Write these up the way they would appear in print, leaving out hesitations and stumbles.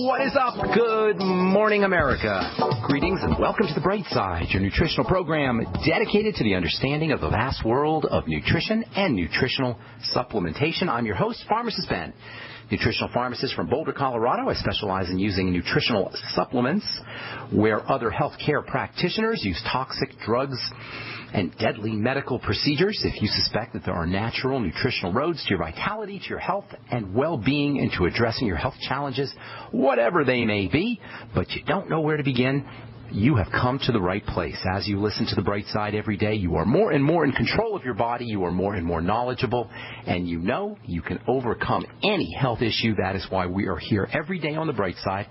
What is up? Good morning, America. Greetings and welcome to the Brightside, your nutritional program dedicated to the understanding of the vast world of nutrition and nutritional supplementation. I'm your host, Pharmacist Ben, nutritional pharmacist from Boulder, Colorado. I specialize in using nutritional supplements where other healthcare practitioners use toxic drugs and deadly medical procedures. If you suspect that there are natural nutritional roads to your vitality, to your health and well-being, and to addressing your health challenges, whatever they may be, but you don't know where to begin, you have come to the right place. As you listen to the Bright Side every day, you are more and more in control of your body, you are more and more knowledgeable, and you know you can overcome any health issue. That is why we are here every day on the Bright Side,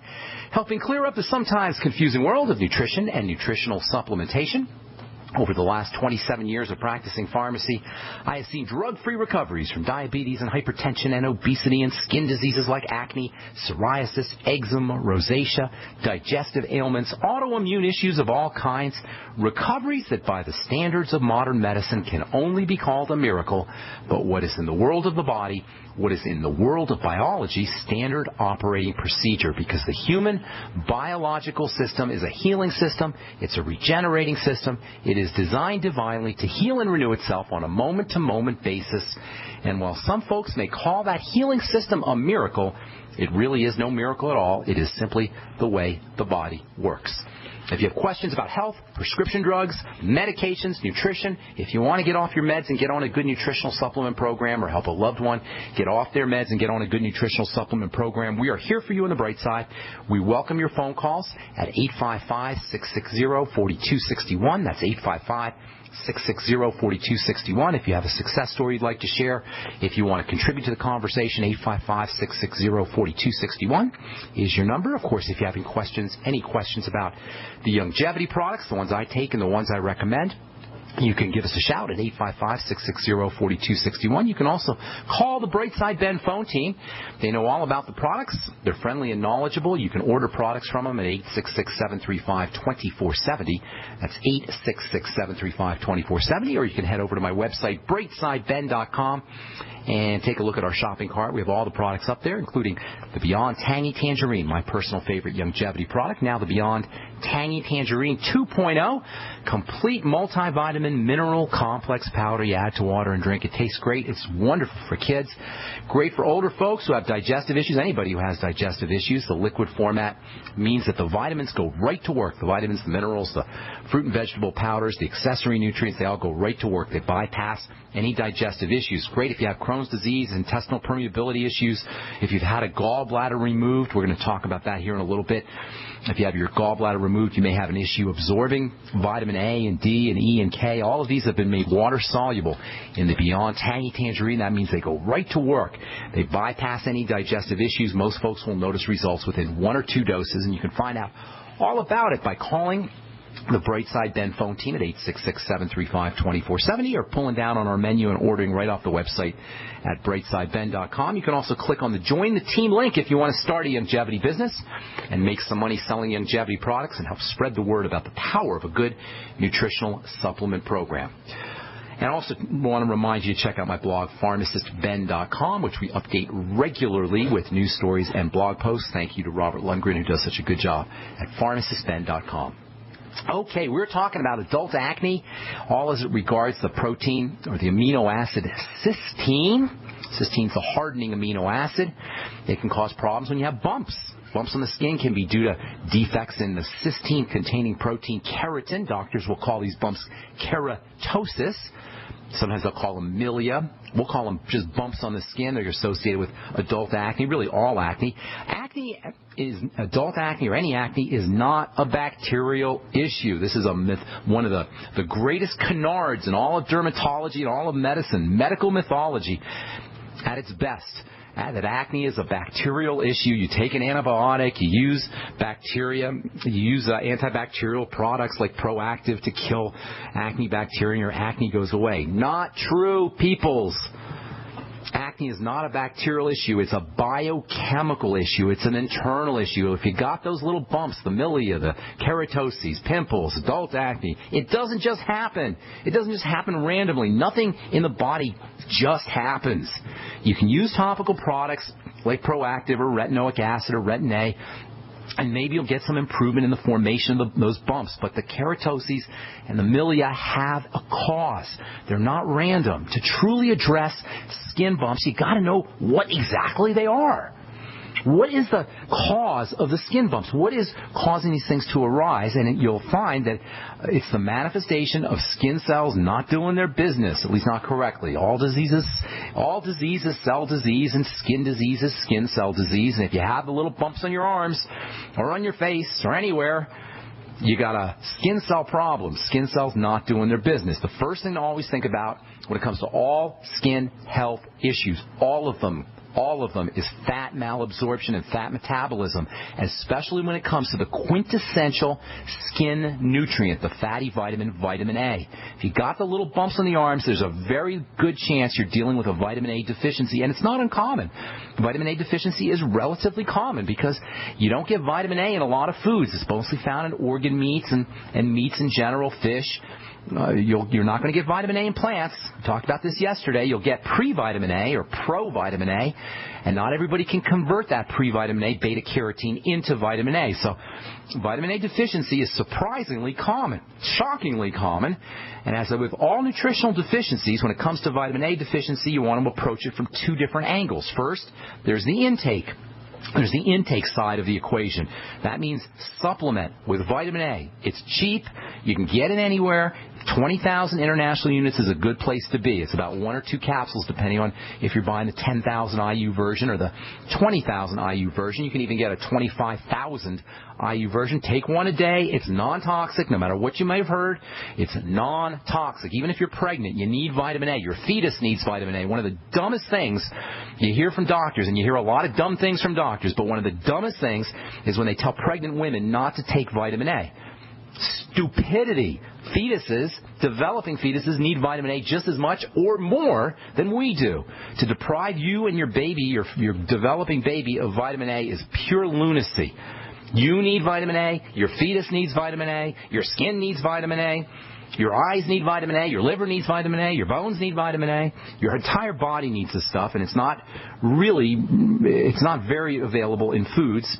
helping clear up the sometimes confusing world of nutrition and nutritional supplementation. Over the last 27 years of practicing pharmacy, I have seen drug-free recoveries from diabetes and hypertension and obesity and skin diseases like acne, psoriasis, eczema, rosacea, digestive ailments, autoimmune issues of all kinds, recoveries that by the standards of modern medicine can only be called a miracle, but what is in the world of the body, what is in the world of biology, standard operating procedure, because the human biological system is a healing system, it's a regenerating system, it is designed divinely to heal and renew itself on a moment-to-moment basis, and while some folks may call that healing system a miracle, it really is no miracle at all. It is simply the way the body works. If you have questions about health, prescription drugs, medications, nutrition, if you want to get off your meds and get on a good nutritional supplement program, or help a loved one get off their meds and get on a good nutritional supplement program, we are here for you on the Bright Side. We welcome your phone calls at 855-660-4261. That's 855-660-4261. If you have a success story you'd like to share, if you want to contribute to the conversation, 855-660-4261 is your number. Of course, if you have any questions about the longevity products, the ones I take and the ones I recommend, you can give us a shout at 855-660-4261. You can also call the Brightside Ben phone team. They know all about the products. They're friendly and knowledgeable. You can order products from them at 866-735-2470. That's 866-735-2470. Or you can head over to my website, brightsideben.com, and take a look at our shopping cart. We have all the products up there, including the Beyond Tangy Tangerine, my personal favorite longevity product. Now the Beyond Tangy Tangerine 2.0, complete multivitamin mineral complex powder you add to water and drink. It tastes great. It's wonderful for kids. Great for older folks who have digestive issues. Anybody who has digestive issues. The liquid format means that the vitamins go right to work. The vitamins, the minerals, the fruit and vegetable powders, the accessory nutrients, they all go right to work. They bypass any digestive issues. Great if you have Crohn's disease, intestinal permeability issues. If you've had a gallbladder removed, we're going to talk about that here in a little bit. If you have your gallbladder removed, you may have an issue absorbing vitamin A and D and E and K. All of these have been made water soluble in the Beyond Tangy Tangerine. That means they go right to work. They bypass any digestive issues. Most folks will notice results within 1 or 2 doses, and you can find out all about it by calling the Brightside Ben phone team at 866-735-2470, or pulling down on our menu and ordering right off the website at brightsideben.com. You can also click on the Join the Team link if you want to start a longevity business and make some money selling longevity products and help spread the word about the power of a good nutritional supplement program. And I also want to remind you to check out my blog, pharmacistben.com, which we update regularly with news stories and blog posts. Thank you to Robert Lundgren, who does such a good job at pharmacistben.com. Okay, we're talking about adult acne, all as it regards the protein or the amino acid cysteine. Cysteine is a hardening amino acid. It can cause problems when you have bumps. Bumps on the skin can be due to defects in the cysteine-containing protein keratin. Doctors will call these bumps keratosis. Sometimes they'll call them milia. We'll call them just bumps on the skin. They're associated with adult acne, really all acne. Adult acne or any acne is not a bacterial issue. This is a myth, one of the greatest canards in all of dermatology and all of medicine, medical mythology at its best. That acne is a bacterial issue. You take an antibiotic, you use bacteria, you use antibacterial products like Proactive to kill acne bacteria, and your acne goes away. Not true, peoples. Acne is not a bacterial issue. It's a biochemical issue. It's an internal issue. If you got those little bumps, the milia, the keratoses, pimples, adult acne, it doesn't just happen. It doesn't just happen randomly. Nothing in the body just happens. You can use topical products like Proactive or retinoic acid or Retin A, and maybe you'll get some improvement in the formation of those bumps. But the keratoses and the milia have a cause. They're not random. To truly address skin bumps, you got to know what exactly they are. What is the cause of the skin bumps? What is causing these things to arise? And you'll find that it's the manifestation of skin cells not doing their business, at least not correctly. All disease is cell disease, and skin disease is skin cell disease. And if you have the little bumps on your arms or on your face or anywhere, you got a skin cell problem. Skin cells not doing their business. The first thing to always think about when it comes to all skin health issues, all of them, is fat malabsorption and fat metabolism, especially when it comes to the quintessential skin nutrient, the fatty vitamin, vitamin A. If you got the little bumps on the arms, there's a very good chance you're dealing with a vitamin A deficiency, and it's not uncommon. Vitamin A deficiency is relatively common because you don't get vitamin A in a lot of foods. It's mostly found in organ meats and meats in general, fish. You're not going to get vitamin A in plants. We talked about this yesterday. You'll get pre-vitamin A or pro-vitamin A, and not everybody can convert that pre-vitamin A, beta-carotene, into vitamin A. So vitamin A deficiency is surprisingly common, shockingly common. And as with all nutritional deficiencies, when it comes to vitamin A deficiency, you want to approach it from two different angles. First, there's the intake. There's the intake side of the equation. That means supplement with vitamin A. It's cheap. You can get it anywhere. 20,000 international units is a good place to be. It's about 1 or 2 capsules, depending on if you're buying the 10,000 IU version or the 20,000 IU version. You can even get a 25,000 IU version. Take one a day. It's non-toxic, no matter what you may have heard. It's non-toxic. Even if you're pregnant, you need vitamin A. Your fetus needs vitamin A. One of the dumbest things you hear from doctors, and you hear a lot of dumb things from doctors, but one of the dumbest things is when they tell pregnant women not to take vitamin A. Stupidity. Fetuses, developing fetuses, need vitamin A just as much or more than we do. To deprive you and your baby, your developing baby, of vitamin A is pure lunacy. You need vitamin A, your fetus needs vitamin A, your skin needs vitamin A, your eyes need vitamin A, your liver needs vitamin A, your bones need vitamin A, your entire body needs this stuff, and it's not very available in foods.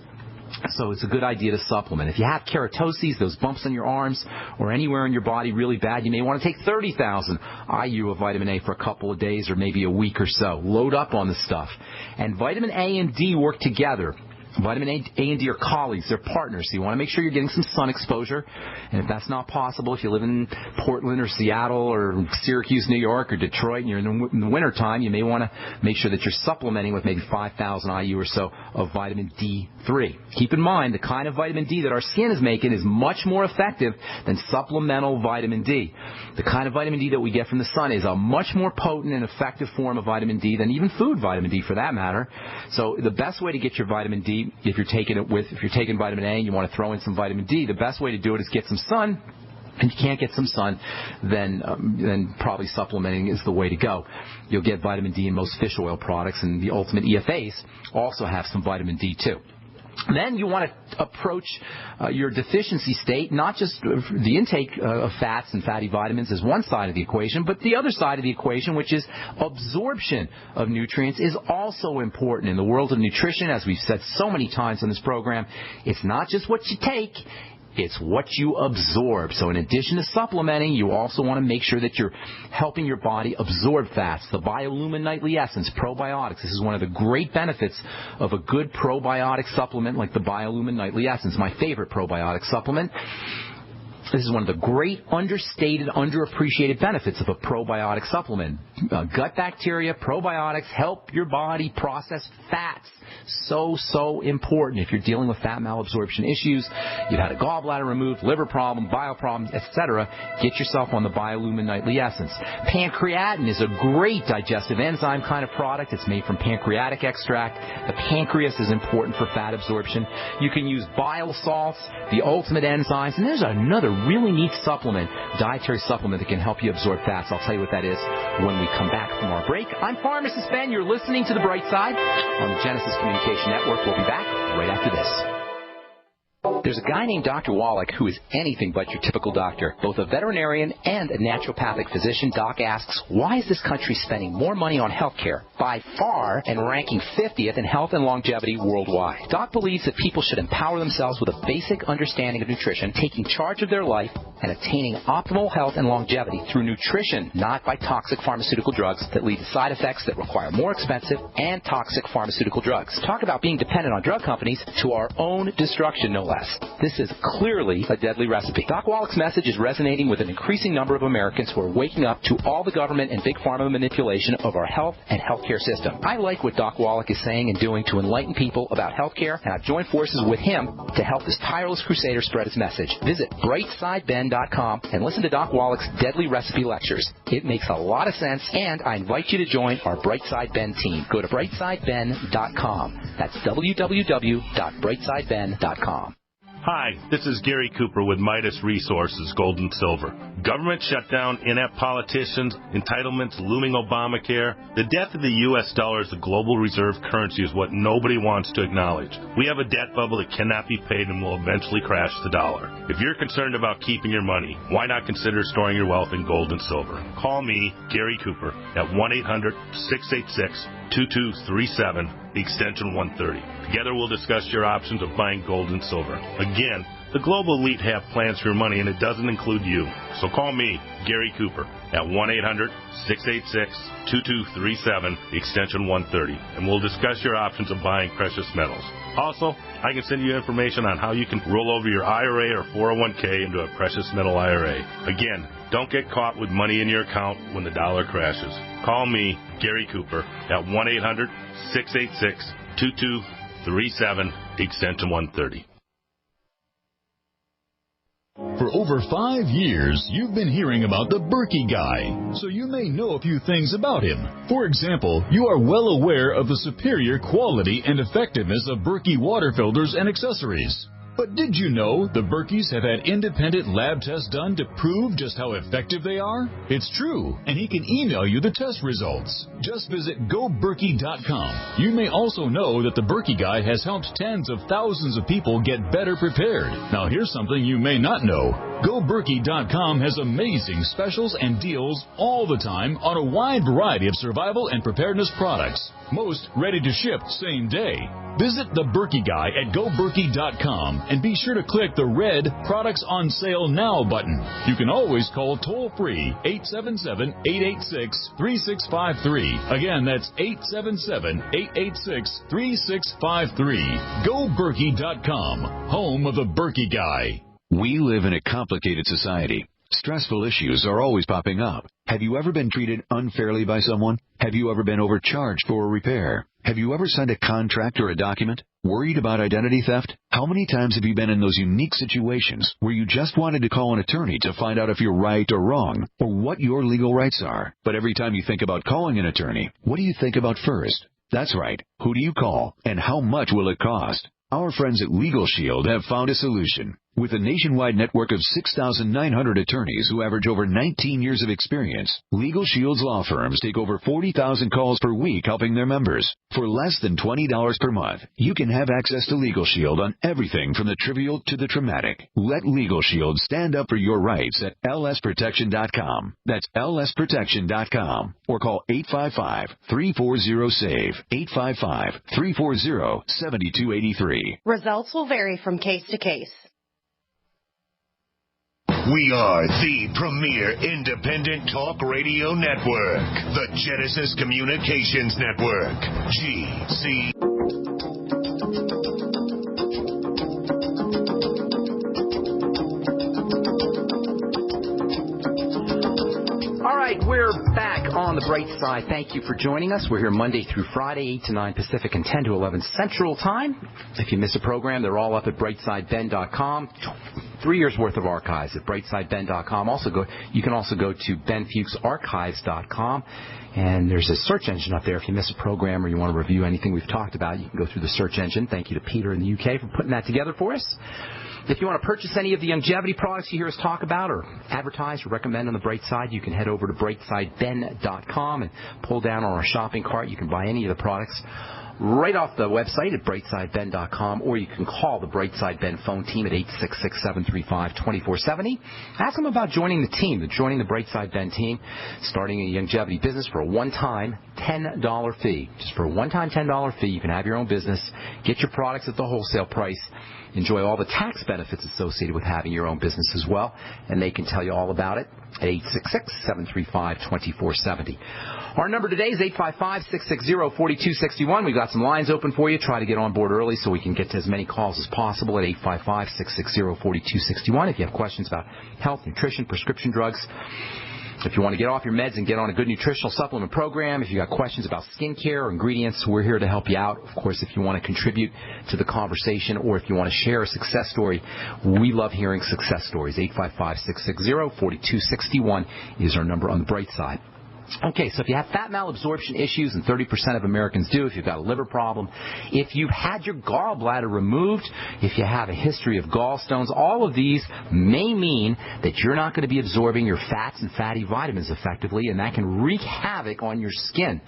So it's a good idea to supplement. If you have keratoses, those bumps on your arms or anywhere in your body really bad, you may want to take 30,000 IU of vitamin A for a couple of days or maybe a week or so. Load up on the stuff. And vitamin A and D work together. Vitamin A and D are colleagues. They're partners. So you want to make sure you're getting some sun exposure. And if that's not possible, if you live in Portland or Seattle or Syracuse, New York, or Detroit, and you're in the wintertime, you may want to make sure that you're supplementing with maybe 5,000 IU or so of vitamin D3. Keep in mind, the kind of vitamin D that our skin is making is much more effective than supplemental vitamin D. The kind of vitamin D that we get from the sun is a much more potent and effective form of vitamin D than even food vitamin D for that matter. So the best way to get your vitamin D, if you're taking vitamin A and you want to throw in some vitamin D, the best way to do it is get some sun. And you can't get some sun, then probably supplementing is the way to go. You'll get vitamin D in most fish oil products, and the Ultimate EFAs also have some vitamin D too. Then you want to approach your deficiency state, not just the intake of fats and fatty vitamins is one side of the equation, but the other side of the equation, which is absorption of nutrients, is also important. In the world of nutrition, as we've said so many times on this program, it's not just what you take, it's what you absorb. So in addition to supplementing, you also want to make sure that you're helping your body absorb fats. The Biolumin Nightly Essence, probiotics. This is one of the great benefits of a good probiotic supplement like the Biolumin Nightly Essence, my favorite probiotic supplement. This is one of the great understated, underappreciated benefits of a probiotic supplement. Gut bacteria, probiotics help your body process fats. So important if you're dealing with fat malabsorption issues. You've had a gallbladder removed, liver problem, bile problems, etc. Get yourself on the Biolumin Nightly Essence. Pancreatin is a great digestive enzyme kind of product. It's made from pancreatic extract. The pancreas is important for fat absorption. You can use bile salts, the ultimate enzymes, and there's another really neat supplement, dietary supplement that can help you absorb fats. I'll tell you what that is when we come back from our break. I'm Pharmacist Ben. You're listening to The Brightside on the Genesis Communication Network. We'll be back right after this. There's a guy named Dr. Wallach who is anything but your typical doctor. Both a veterinarian and a naturopathic physician, Doc asks, why is this country spending more money on health care by far and ranking 50th in health and longevity worldwide? Doc believes that people should empower themselves with a basic understanding of nutrition, taking charge of their life, and attaining optimal health and longevity through nutrition, not by toxic pharmaceutical drugs that lead to side effects that require more expensive and toxic pharmaceutical drugs. Talk about being dependent on drug companies to our own destruction, no less. This is clearly a deadly recipe. Doc Wallach's message is resonating with an increasing number of Americans who are waking up to all the government and big pharma manipulation of our health and healthcare system. I like what Doc Wallach is saying and doing to enlighten people about healthcare, and I've joined forces with him to help this tireless crusader spread his message. Visit BrightSideBen.com and listen to Doc Wallach's deadly recipe lectures. It makes a lot of sense, and I invite you to join our Brightside Ben team. Go to BrightSideBen.com. That's www.BrightSideBen.com. Hi, this is Gary Cooper with Midas Resources, Gold and Silver. Government shutdown, inept politicians, entitlements, looming Obamacare. The death of the U.S. dollar as the global reserve currency is what nobody wants to acknowledge. We have a debt bubble that cannot be paid and will eventually crash the dollar. If you're concerned about keeping your money, why not consider storing your wealth in gold and silver? Call me, Gary Cooper, at 1-800-686-2237, extension 130. Together we'll discuss your options of buying gold and silver. Again, the global elite have plans for your money, and it doesn't include you. So call me, Gary Cooper, at 1-800-686-2237, extension 130, and we'll discuss your options of buying precious metals. Also, I can send you information on how you can roll over your IRA or 401k into a precious metal IRA. Again, don't get caught with money in your account when the dollar crashes. Call me, Gary Cooper, at 1-800-686-2237, extension 130. For over 5 years, you've been hearing about the Berkey Guy, so you may know a few things about him. For example, you are well aware of the superior quality and effectiveness of Berkey water filters and accessories. But did you know the Berkeys have had independent lab tests done to prove just how effective they are? It's true, and he can email you the test results. Just visit GoBerkey.com. You may also know that the Berkey Guy has helped tens of thousands of people get better prepared. Now here's something you may not know. GoBerkey.com has amazing specials and deals all the time on a wide variety of survival and preparedness products. Most ready to ship same day. Visit the Berkey Guy at GoBerkey.com and be sure to click the red Products on Sale Now button. You can always call toll-free 877-886-3653. Again, that's 877-886-3653. GoBerkey.com, home of the Berkey Guy. We live in a complicated society. Stressful issues are always popping up. Have you ever been treated unfairly by someone? Have you ever been overcharged for a repair? Have you ever signed a contract or a document? Worried about identity theft? How many times have you been in those unique situations where you just wanted to call an attorney to find out if you're right or wrong, or what your legal rights are? But every time you think about calling an attorney, what do you think about first? That's right. Who do you call, and how much will it cost? Our friends at Legal Shield have found a solution. With a nationwide network of 6,900 attorneys who average over 19 years of experience, Legal Shield's law firms take over 40,000 calls per week helping their members. For less than $20 per month, you can have access to Legal Shield on everything from the trivial to the traumatic. Let Legal Shield stand up for your rights at lsprotection.com. That's lsprotection.com. Or call 855-340-SAVE, 855-340-7283. Results will vary from case to case. We are the premier independent talk radio network, the Genesis Communications Network, GC. All right, we're back on the Bright Side. Thank you for joining us. We're here Monday through Friday, 8 to 9 Pacific and 10 to 11 Central Time. If you miss a program, they're all up at BrightSideBen.com. 3 years worth of archives at BrightSideBen.com. You can also go to BenFuchsArchives.com, and there's a search engine up there. If you miss a program or you want to review anything we've talked about, you can go through the search engine. Thank you to Peter in the UK for putting that together for us. If you want to purchase any of the longevity products you hear us talk about or advertise or recommend on the Bright Side, you can head over to BrightSideBen.com and pull down on our shopping cart. You can buy any of the products right off the website at brightsideben.com, or you can call the Brightside Ben phone team at 866-735-2470. Ask them about joining the team, joining the Brightside Ben team, starting a longevity business for a one-time $10 fee. Just for a one-time $10 fee, you can have your own business, get your products at the wholesale price, enjoy all the tax benefits associated with having your own business as well, and they can tell you all about it at 866-735-2470. Our number today is 855-660-4261. We've got some lines open for you. Try to get on board early so we can get to as many calls as possible at 855-660-4261. If you have questions about health, nutrition, prescription drugs, if you want to get off your meds and get on a good nutritional supplement program, if you got questions about skincare or ingredients, we're here to help you out. Of course, if you want to contribute to the conversation or if you want to share a success story, we love hearing success stories. 855-660-4261 is our number on the bright side. Okay, so if you have fat malabsorption issues, and 30% of Americans do, if you've got a liver problem, if you've had your gallbladder removed, if you have a history of gallstones, all of these may mean that you're not going to be absorbing your fats and fatty vitamins effectively, and that can wreak havoc on your skin.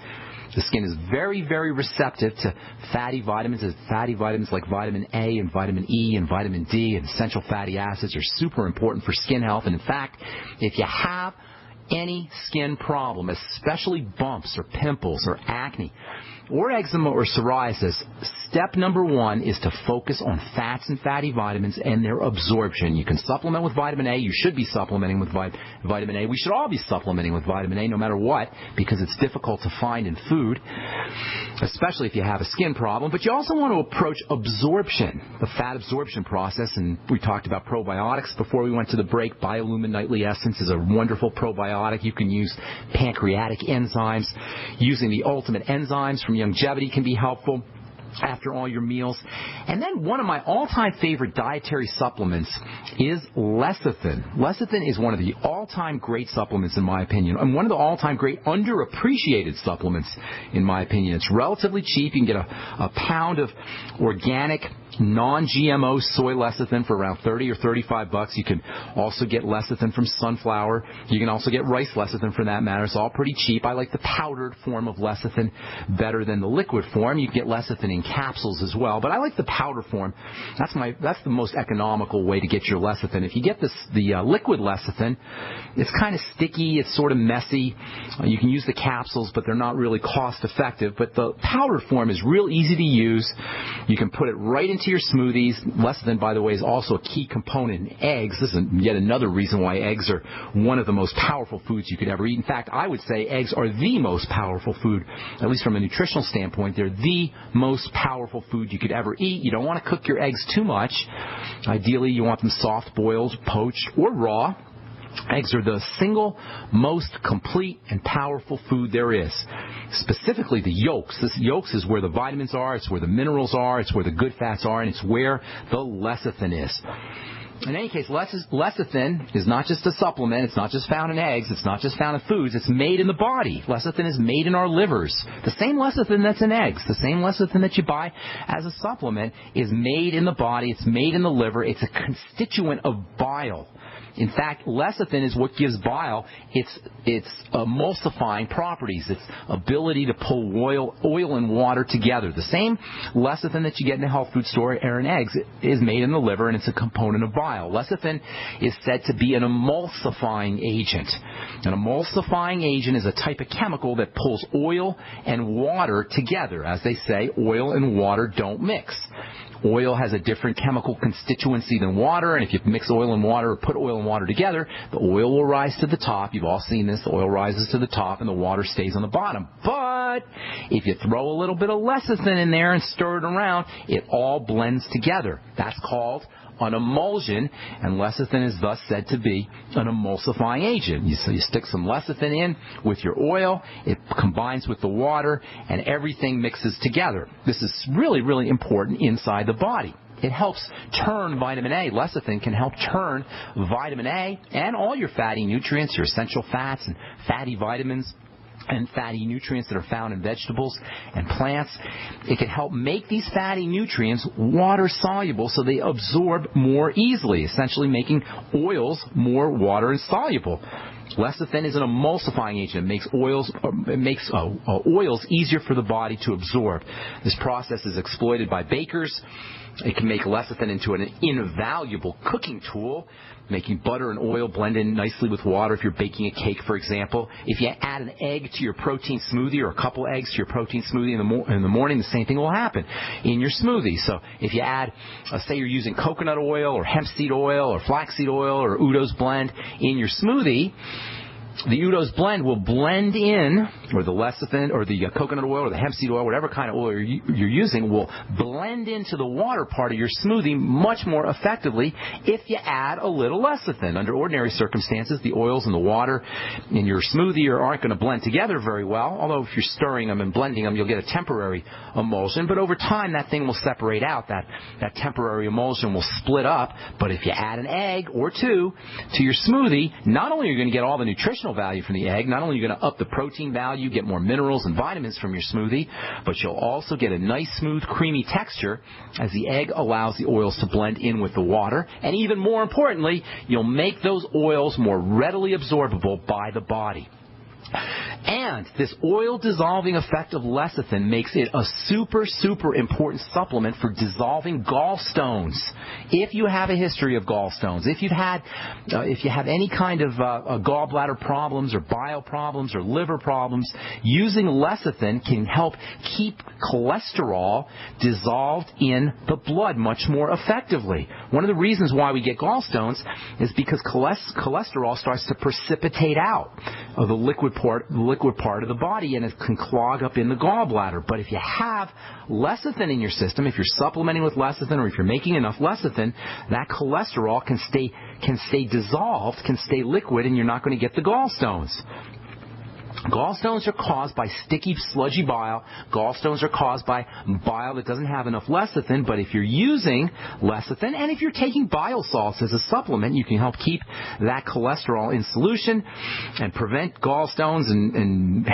The skin is very, very receptive to fatty vitamins. Fatty vitamins like vitamin A and vitamin E and vitamin D and essential fatty acids are super important for skin health. And in fact, if you have any skin problem, especially bumps or pimples or acne or eczema or psoriasis, step number one is to focus on fats and fatty vitamins and their absorption. You can supplement with vitamin A. You should be supplementing with vitamin A. We should all be supplementing with vitamin A no matter what, because it's difficult to find in food, especially if you have a skin problem. But you also want to approach absorption, the fat absorption process. And we talked about probiotics before we went to the break. Biolumin Nightly Essence is a wonderful probiotic. You can use pancreatic enzymes. Using the ultimate enzymes from Longevity can be helpful after all your meals. And then one of my all-time favorite dietary supplements is lecithin. Lecithin is one of the all-time great supplements in my opinion, and one of the all-time great underappreciated supplements in my opinion. It's relatively cheap. You can get a pound of organic non-GMO soy lecithin for around $30 or $35. You can also get lecithin from sunflower. You can also get rice lecithin for that matter. It's all pretty cheap. I like the powdered form of lecithin better than the liquid form. You can get lecithin in capsules as well, but I like the powder form. That's the most economical way to get your lecithin. If you get the liquid lecithin, it's kind of sticky. It's sort of messy. You can use the capsules, but they're not really cost effective. But the powder form is real easy to use. You can put it right into your smoothies. Lecithin, by the way, is also a key component in eggs. This is yet another reason why eggs are one of the most powerful foods you could ever eat. In fact, I would say eggs are the most powerful food, at least from a nutritional standpoint. They're the most powerful food you could ever eat. You don't want to cook your eggs too much. Ideally, you want them soft boiled, poached, or raw. Eggs are the single most complete and powerful food there is. Specifically the yolks. This yolks is where the vitamins are, it's where the minerals are, it's where the good fats are, and it's where the lecithin is. In any case, lecithin is not just a supplement. It's not just found in eggs. It's not just found in foods. It's made in the body. Lecithin is made in our livers. The same lecithin that's in eggs, the same lecithin that you buy as a supplement is made in the body. It's made in the liver. It's a constituent of bile. In fact, lecithin is what gives bile its emulsifying properties, its ability to pull oil and water together. The same lecithin that you get in a health food store or in eggs is made in the liver, and it's a component of bile. Lecithin is said to be an emulsifying agent. An emulsifying agent is a type of chemical that pulls oil and water together. As they say, oil and water don't mix. Oil has a different chemical constituency than water, and if you mix oil and water or put oil and water together, the oil will rise to the top. You've all seen this. The oil rises to the top and the water stays on the bottom. But if you throw a little bit of lecithin in there and stir it around, it all blends together. That's called an emulsion, and lecithin is thus said to be an emulsifying agent. So you stick some lecithin in with your oil, it combines with the water, and everything mixes together. This is really, really important inside the body. It helps turn vitamin A. Lecithin can help turn vitamin A and all your fatty nutrients, your essential fats and fatty vitamins and fatty nutrients that are found in vegetables and plants. It can help make these fatty nutrients water soluble so they absorb more easily, essentially making oils more water insoluble. Lecithin is an emulsifying agent. It makes oils easier for the body to absorb. This process is exploited by bakers. It can make lecithin into an invaluable cooking tool, making butter and oil blend in nicely with water if you're baking a cake, for example. If you add an egg to your protein smoothie or a couple eggs to your protein smoothie in the morning, the same thing will happen in your smoothie. So if you add, say you're using coconut oil or hemp seed oil or flaxseed oil or Udo's blend in your smoothie, the Udo's blend will blend in, or the lecithin, or the coconut oil, or the hemp seed oil, whatever kind of oil you're using, will blend into the water part of your smoothie much more effectively if you add a little lecithin. Under ordinary circumstances, the oils and the water in your smoothie aren't going to blend together very well, although if you're stirring them and blending them, you'll get a temporary emulsion. But over time, that thing will separate out. That temporary emulsion will split up. But if you add an egg or two to your smoothie, not only are you going to get all the nutritional value from the egg, not only are you going to up the protein value, get more minerals and vitamins from your smoothie, but you'll also get a nice, smooth, creamy texture as the egg allows the oils to blend in with the water. And even more importantly, you'll make those oils more readily absorbable by the body. And this oil-dissolving effect of lecithin makes it a super, super important supplement for dissolving gallstones. If you have a history of gallstones, if you have any kind of gallbladder problems or bile problems or liver problems, using lecithin can help keep cholesterol dissolved in the blood much more effectively. One of the reasons why we get gallstones is because cholesterol starts to precipitate out of the liquid part of the body, and it can clog up in the gallbladder. But if you have lecithin in your system, if you're supplementing with lecithin or if you're making enough lecithin, that cholesterol can stay dissolved, can stay liquid, and you're not going to get the gallstones. Gallstones are caused by sticky, sludgy bile. Gallstones are caused by bile that doesn't have enough lecithin, but if you're using lecithin and if you're taking bile salts as a supplement, you can help keep that cholesterol in solution and prevent gallstones and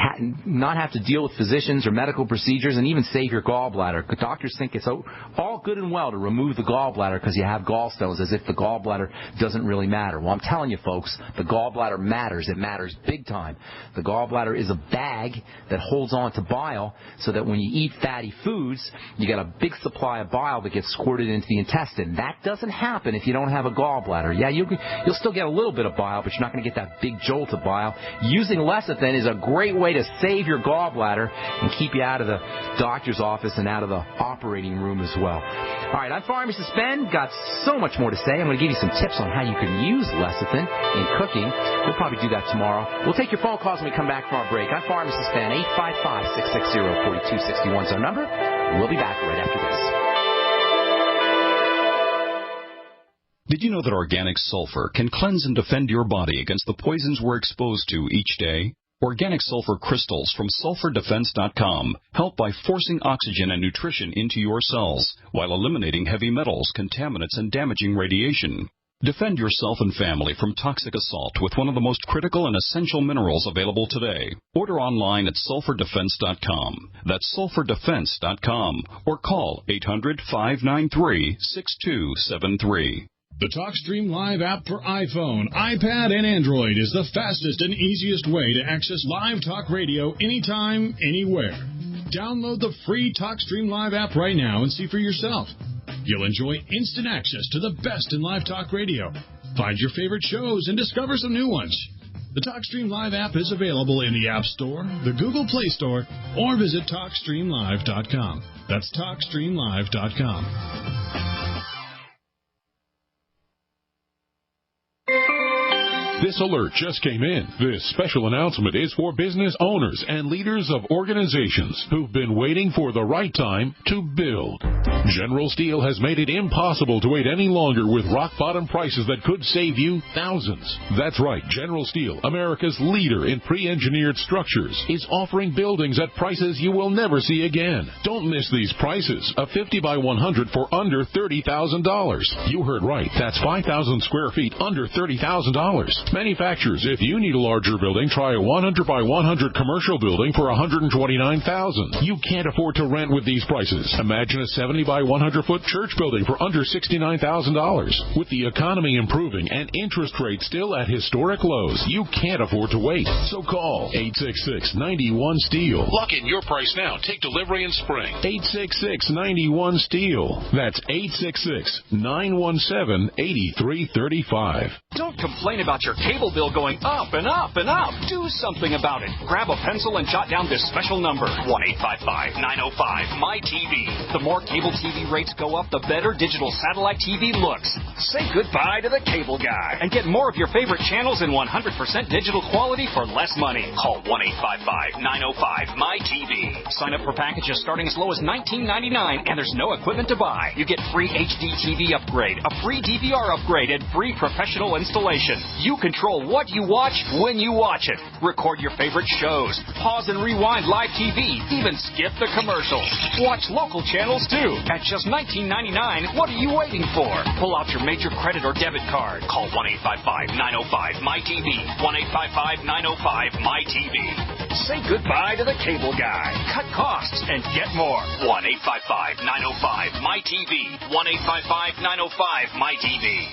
not have to deal with physicians or medical procedures and even save your gallbladder. Doctors think it's all good and well to remove the gallbladder because you have gallstones, as if the gallbladder doesn't really matter. Well, I'm telling you, folks, the gallbladder matters. It matters big time. The gallbladder is a bag that holds on to bile so that when you eat fatty foods, you get a big supply of bile that gets squirted into the intestine. That doesn't happen if you don't have a gallbladder. Yeah, you'll still get a little bit of bile, but you're not going to get that big jolt of bile. Using lecithin is a great way to save your gallbladder and keep you out of the doctor's office and out of the operating room as well. All right, I'm Pharmacist Ben. Got so much more to say. I'm going to give you some tips on how you can use lecithin in cooking. We'll probably do that tomorrow. We'll take your phone calls when we come back from our break. I'm Pharmacist Ben. 855-660-4261 is our number. We'll be back right after this. Did you know that organic sulfur can cleanse and defend your body against the poisons we're exposed to each day? Organic sulfur crystals from sulfurdefense.com help by forcing oxygen and nutrition into your cells while eliminating heavy metals, contaminants, and damaging radiation. Defend yourself and family from toxic assault with one of the most critical and essential minerals available today. Order online at sulfurdefense.com. That's sulfurdefense.com or call 800-593-6273. The TalkStream Live app for iPhone, iPad, and Android is the fastest and easiest way to access live talk radio anytime, anywhere. Download the free TalkStream Live app right now and see for yourself. You'll enjoy instant access to the best in live talk radio. Find your favorite shows and discover some new ones. The TalkStream Live app is available in the App Store, the Google Play Store, or visit TalkStreamLive.com. That's TalkStreamLive.com. This alert just came in. This special announcement is for business owners and leaders of organizations who've been waiting for the right time to build. General Steel has made it impossible to wait any longer with rock-bottom prices that could save you thousands. That's right. General Steel, America's leader in pre-engineered structures, is offering buildings at prices you will never see again. Don't miss these prices. A 50 by 100 for under $30,000. You heard right. That's 5,000 square feet under $30,000. Manufacturers, if you need a larger building, try a 100 by 100 commercial building for $129,000. You can't afford to rent with these prices. Imagine a 70 by 100 foot church building for under $69,000. With the economy improving and interest rates still at historic lows, you can't afford to wait. So call 866-91-STEEL. Lock in your price now. Take delivery in spring. 866-91-STEEL. That's 866-917-8335. Don't complain about your cable bill going up and up and up. Do something about it. Grab a pencil and jot down this special number, 1-855-905-MY-TV. The more cable TV rates go up, the better digital satellite TV looks. Say goodbye to the cable guy and get more of your favorite channels in 100% digital quality for less money. Call 1-855-905-MY-TV. Sign up for packages starting as low as $19.99, and there's no equipment to buy. You get free HD TV upgrade, a free DVR upgrade, and free professional installation. You control what you watch when you watch it. Record your favorite shows, pause and rewind live TV, even skip the commercials. Watch local channels too. At just $19.99, what are you waiting for? Pull out your major credit or debit card. Call 1-855-905-MY-TV. 1-855-905-MY-TV. Say goodbye to the cable guy. Cut costs and get more. 1-855-905-MY-TV. 1-855-905-MY-TV.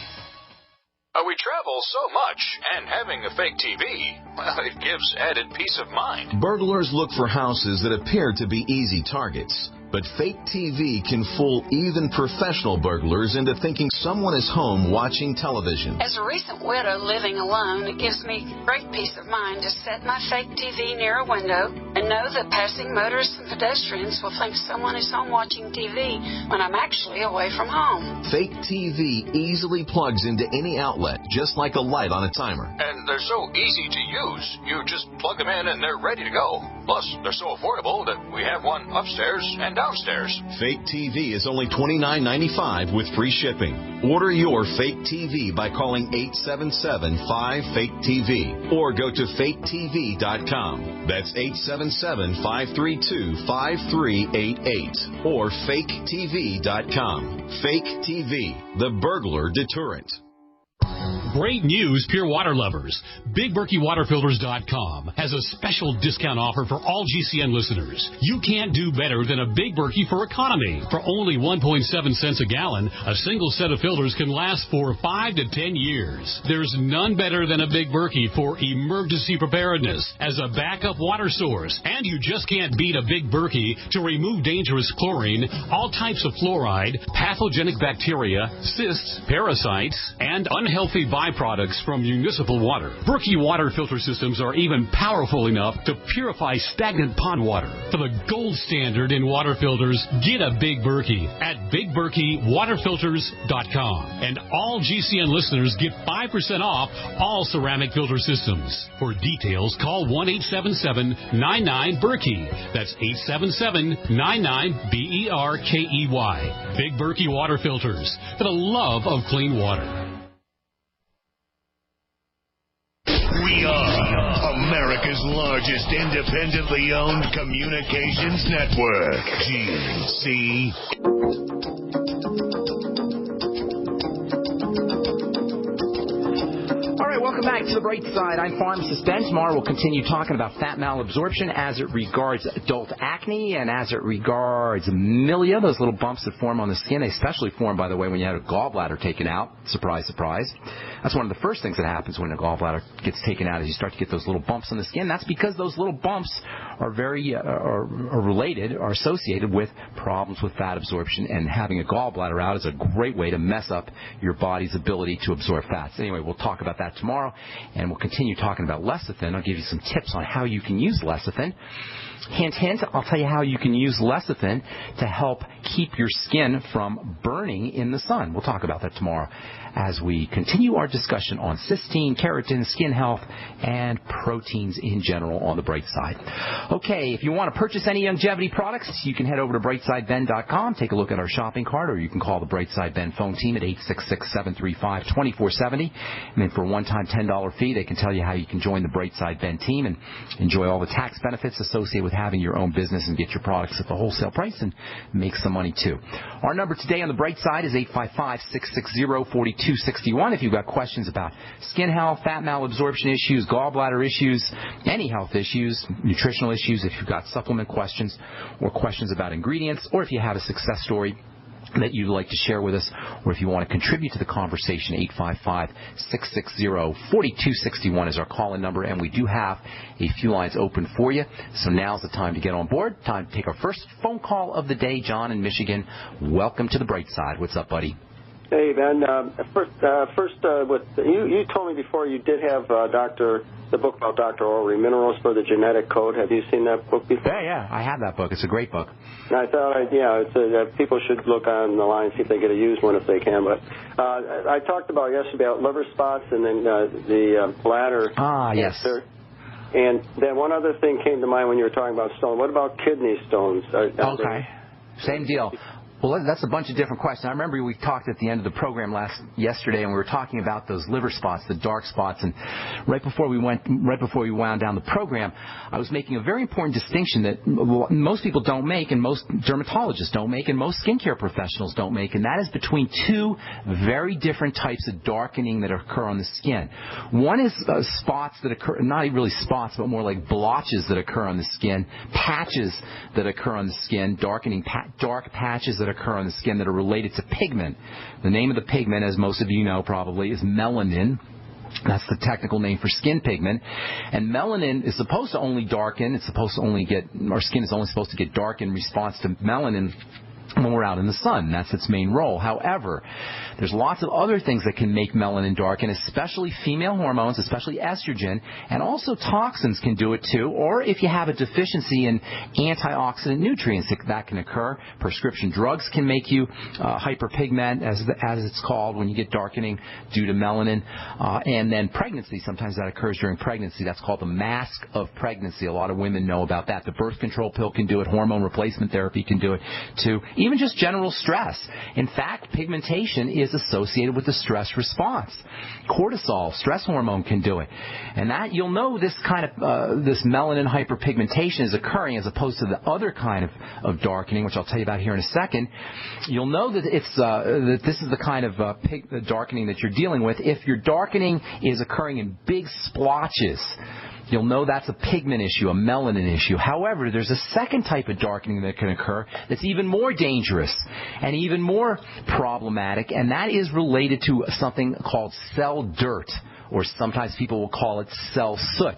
We travel so much, and having a fake TV, well, it gives added peace of mind. Burglars look for houses that appear to be easy targets. But fake TV can fool even professional burglars into thinking someone is home watching television. As a recent widow living alone, it gives me great peace of mind to set my fake TV near a window and know that passing motorists and pedestrians will think someone is home watching TV when I'm actually away from home. Fake TV easily plugs into any outlet, just like a light on a timer. And they're so easy to use. You just plug them in and they're ready to go. Plus, they're so affordable that we have one upstairs and downstairs. Fake TV is only $29.95 with free shipping. Order your fake TV by calling 877-5-FAKE-TV or go to faketv.com. That's 877-532-5388 or faketv.com. Fake TV, the burglar deterrent. Great news, pure water lovers. BigBerkeyWaterFilters.com has a special discount offer for all GCN listeners. You can't do better than a Big Berkey for economy. For only 1.7 cents a gallon, a single set of filters can last for 5 to 10 years. There's none better than a Big Berkey for emergency preparedness as a backup water source. And you just can't beat a Big Berkey to remove dangerous chlorine, all types of fluoride, pathogenic bacteria, cysts, parasites, and unhealthy byproducts from municipal water. Berkey water filter systems are even powerful enough to purify stagnant pond water. For the gold standard in water filters, get a Big Berkey at BigBerkeyWaterFilters.com. And all GCN listeners get 5% off all ceramic filter systems. For details, call 1-877-99-BERKEY. That's 877-99-BERKEY. Big Berkey Water Filters, for the love of clean water. We are America's largest independently owned communications network, GC. All right, welcome back to the Brightside. I'm Pharmacist Ben. Tomorrow we'll continue talking about fat malabsorption as it regards adult acne and as it regards milia, those little bumps that form on the skin. They especially form, by the way, when you have a gallbladder taken out. Surprise, surprise. That's one of the first things that happens when a gallbladder gets taken out is you start to get those little bumps on the skin. That's because those little bumps are associated with problems with fat absorption, and having a gallbladder out is a great way to mess up your body's ability to absorb fats. Anyway, we'll talk about that tomorrow, and we'll continue talking about lecithin. I'll give you some tips on how you can use lecithin. Hint, hint, I'll tell you how you can use lecithin to help keep your skin from burning in the sun. We'll talk about that tomorrow as we continue our discussion on cysteine, keratin, skin health, and proteins in general on the Brightside. Okay, if you want to purchase any longevity products, you can head over to BrightsideBen.com, take a look at our shopping cart, or you can call the Brightside Ben phone team at 866-735-2470. And then for a one-time $10 fee. They can tell you how you can join the Brightside Ben team and enjoy all the tax benefits associated with having your own business and get your products at the wholesale price and make some money too. Our number today on the Brightside is 855-660-4261. If you've got questions about skin health, fat malabsorption issues, gallbladder issues, any health issues, nutritional issues, if you've got supplement questions or questions about ingredients, or if you have a success story that you'd like to share with us, or if you want to contribute to the conversation, 855-660-4261 is our call-in number, and we do have a few lines open for you. So now's the time to get on board. Time to take our first phone call of the day. John in Michigan, welcome to the Brightside. What's up, buddy? Hey, Ben. You told me before you did have the book about Dr. Orrery, Minerals for the Genetic Code. Have you seen that book before? Yeah, I have that book. It's a great book. And I thought, people should look on the line, see if they get a used one if they can. But I talked about yesterday about liver spots and then the bladder cancer. Yes. And then one other thing came to mind when you were talking about stones. What about kidney stones? Okay. Same deal. Well, that's a bunch of different questions. I remember we talked at the end of the program yesterday, and we were talking about those liver spots, the dark spots. And right before we wound down the program, I was making a very important distinction that most people don't make, and most dermatologists don't make, and most skincare professionals don't make, and that is between two very different types of darkening that occur on the skin. One is spots that occur, not really spots, but more like blotches that occur on the skin, patches that occur on the skin, dark patches that occur on the skin that are related to pigment. The name of the pigment, as most of you know probably, is melanin. That's the technical name for skin pigment. And melanin is supposed to only darken. Our skin is only supposed to get dark in response to melanin when we're out in the sun. That's its main role. However, there's lots of other things that can make melanin darken, especially female hormones, especially estrogen, and also toxins can do it too, or if you have a deficiency in antioxidant nutrients, that can occur. Prescription drugs can make you hyperpigment, as it's called, when you get darkening due to melanin. And then pregnancy, sometimes that occurs during pregnancy. That's called the mask of pregnancy. A lot of women know about that. The birth control pill can do it. Hormone replacement therapy can do it too. Even just general stress. In fact, pigmentation is associated with the stress response. Cortisol, stress hormone, can do it. And that you'll know this kind of this melanin hyperpigmentation is occurring as opposed to the other kind of darkening, which I'll tell you about here in a second. You'll know that that this is the kind of darkening that you're dealing with if your darkening is occurring in big splotches. You'll know that's a pigment issue, a melanin issue. However, there's a second type of darkening that can occur that's even more dangerous and even more problematic, and that is related to something called cell dirt, or sometimes people will call it cell soot.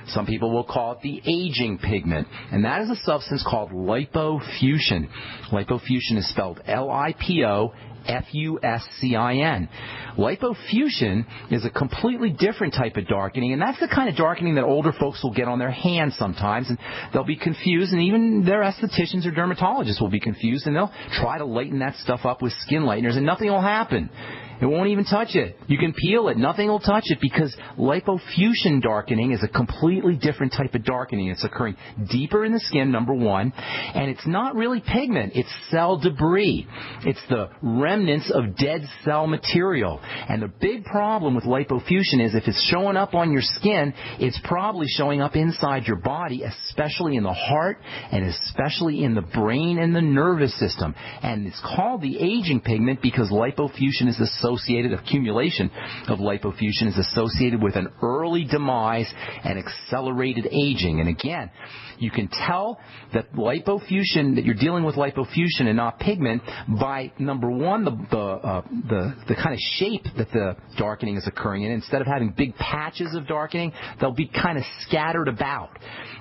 Some people will call it the aging pigment, and that is a substance called lipofuscin. Lipofuscin is spelled Lipofuscin. Lipofuscin is a completely different type of darkening, and that's the kind of darkening that older folks will get on their hands sometimes, and they'll be confused, and even their estheticians or dermatologists will be confused, and they'll try to lighten that stuff up with skin lighteners, and nothing will happen. It won't even touch it. You can peel it. Nothing will touch it because lipofuscin darkening is a completely different type of darkening. It's occurring deeper in the skin, number one, and it's not really pigment. It's cell debris. It's the remnants of dead cell material. And the big problem with lipofuscin is if it's showing up on your skin, it's probably showing up inside your body, especially in the heart and especially in the brain and the nervous system. And it's called the aging pigment because lipofuscin is accumulation of lipofuscin is associated with an early demise and accelerated aging. And again, you can tell that that you're dealing with lipofuscin and not pigment by, number one, the kind of shape that the darkening is occurring in. Instead of having big patches of darkening, they'll be kind of scattered about.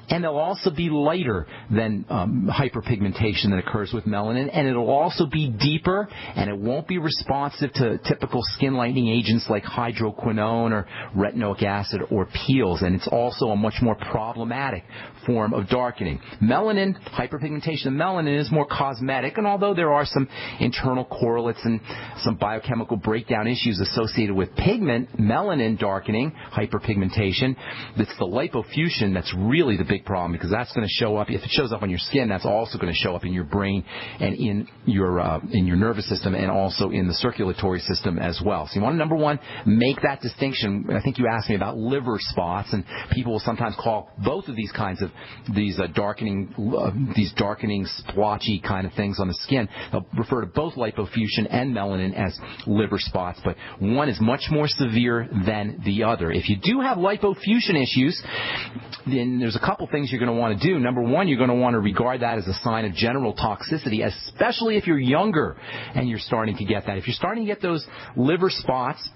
And they'll also be lighter than hyperpigmentation that occurs with melanin, and it'll also be deeper, and it won't be responsive to typical skin lightening agents like hydroquinone or retinoic acid or peels, and it's also a much more problematic form of darkening. Melanin, hyperpigmentation of melanin is more cosmetic, and although there are some internal correlates and some biochemical breakdown issues associated with melanin darkening, hyperpigmentation, it's the lipofuscin that's really the big problem, because that's going to show up, if it shows up on your skin, that's also going to show up in your brain and in your nervous system and also in the circulatory system system as well. So you want to, number one, make that distinction. I think you asked me about liver spots, and people will sometimes call both of these kinds of these darkening splotchy kind of things on the skin. They'll refer to both lipofuscin and melanin as liver spots, but one is much more severe than the other. If you do have lipofuscin issues, then there's a couple things you're going to want to do. Number one, you're going to want to regard that as a sign of general toxicity, especially if you're younger and you're starting to get that. If you're starting to get those liver spots,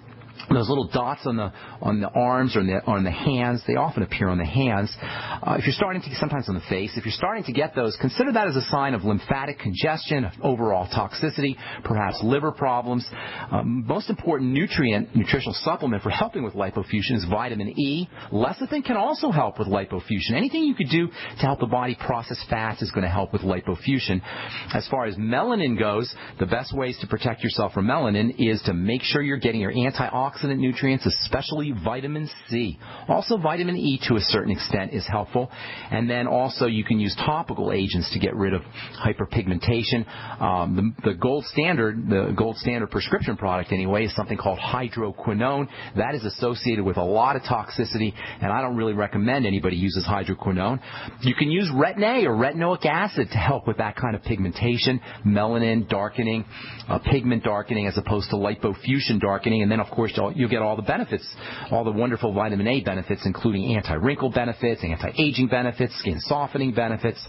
those little dots on the arms or on the hands, they often appear on the hands. If you're starting to, sometimes on the face, if you're starting to get those, consider that as a sign of lymphatic congestion, of overall toxicity, perhaps liver problems. Most important nutritional supplement for helping with lipofuscin is vitamin E. Lecithin can also help with lipofuscin. Anything you could do to help the body process fats is going to help with lipofuscin. As far as melanin goes, the best ways to protect yourself from melanin is to make sure you're getting your antioxidant nutrients, especially vitamin C. Also, vitamin E to a certain extent is helpful. And then also you can use topical agents to get rid of hyperpigmentation. The gold standard prescription product anyway is something called hydroquinone. That is associated with a lot of toxicity, and I don't really recommend anybody uses hydroquinone. You can use retin-A or retinoic acid to help with that kind of pigmentation, melanin darkening, pigment darkening as opposed to lipofuscin darkening. And then, of course, you'll get all the benefits, all the wonderful vitamin A benefits, including anti-wrinkle benefits, anti-aging benefits, skin softening benefits.